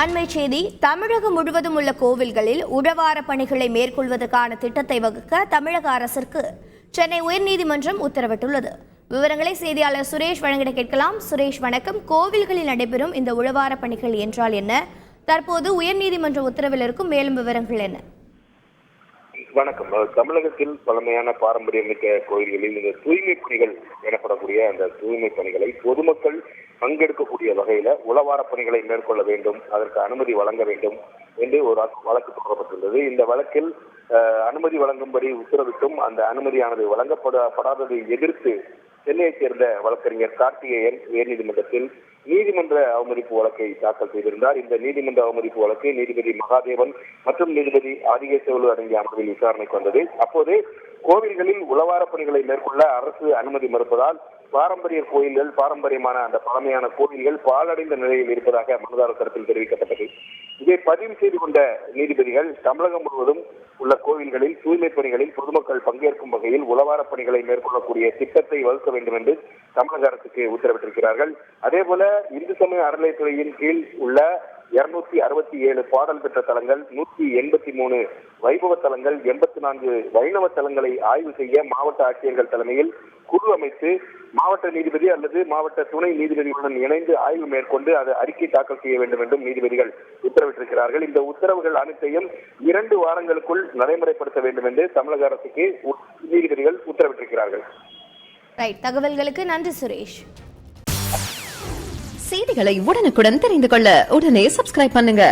அண்மை செய்தி. தமிழகம் முழுவதும் உள்ள கோவில்களில் உழவார பணிகளை மேற்கொள்வதற்கான திட்டத்தை வகுக்க தமிழக அரசிற்கு சென்னை உயர்நீதிமன்றம் உத்தரவிட்டுள்ளது. விவரங்களை செய்தியாளர் சுரேஷ் வழங்கிட கேட்கலாம். சுரேஷ் வணக்கம். கோவில்களில் நடைபெறும் இந்த உழவார பணிகள் என்றால் என்ன? தற்போது உயர்நீதிமன்ற உத்தரவில் இருக்கும் மேலும் விவரங்கள் என்ன? வணக்கம். தமிழகத்தில் பழமையான பாரம்பரியமிக்க கோயில்களில் இந்த தூய்மை பணிகள் எனப்படக்கூடிய அந்த தூய்மை பணிகளை பொதுமக்கள் பங்கெடுக்கக்கூடிய வகையில உளவார பணிகளை மேற்கொள்ள வேண்டும், அதற்கு அனுமதி வழங்க வேண்டும் என்று ஒரு வழக்கு தொடரப்பட்டுள்ளது. இந்த வழக்கில் அனுமதி வழங்கும்படி உத்தரவிட்டும் அந்த அனுமதியானது வழங்கப்படாததை எதிர்த்து சென்னையைச் சேர்ந்த வழக்கறிஞர் கார்த்திகேயன் உயர்நீதிமன்றத்தில் நீதிமன்ற அவமதிப்பு வழக்கை தாக்கல் செய்திருந்தார். இந்த நீதிமன்ற அவமதிப்பு வழக்கு நீதிபதி மகாதேவன் மற்றும் நீதிபதி ஆதிகேசவலு அடங்கிய அமர்வில் விசாரணைக்கு வந்தது. அப்போது கோவில்களில் உளவார பணிகளை மேற்கொள்ள அரசு அனுமதி மறுப்பதால் பாரம்பரிய கோயில்கள், பாரம்பரியமான அந்த பழமையான கோவில்கள் பாழடைந்த நிலையில் இருப்பதாக மனுதாரர் தரப்பில் தெரிவிக்கப்பட்டது. இதை பதிவு செய்து கொண்ட நீதிபதிகள் தமிழகம் முழுவதும் உள்ள கோவில்களில் தூய்மை பணிகளில் பொதுமக்கள் பங்கேற்கும் வகையில் உளவார பணிகளை மேற்கொள்ளக்கூடிய திட்டத்தை வகுக்க வேண்டும் என்று தமிழக அரசுக்கு உத்தரவிட்டிருக்கிறார்கள். அதே போல இந்து சமய அறநிலையத்துறையின் கீழ் உள்ள 267 பாடல் பெற்ற தலங்கள், 183 வைபவ தலங்கள், 84 வைணவ தலங்களை ஆய்வு செய்ய மாவட்ட ஆட்சியர்கள் தலைமையில் குழு அமைத்து மாவட்ட நீதிபதி அல்லது மாவட்ட துணை நீதிபதிகளுடன் இணைந்து ஆய்வு மேற்கொண்டு அதை அறிக்கை தாக்கல் செய்ய வேண்டும் என்றும் நீதிபதிகள் உத்தரவிட்டிருக்கிறார்கள். இந்த உத்தரவுகள் அனைத்தையும் 2 வாரங்களுக்குள் நடைமுறைப்படுத்த வேண்டும் என்று தமிழக அரசுக்கு நீதிபதிகள் உத்தரவிட்டிருக்கிறார்கள். தகவல்களுக்கு நன்றி சுரேஷ். செய்திகளை உடனுக்குடன் தெரிந்து கொள்ள உடனே சப்ஸ்கிரைப் பண்ணுங்க.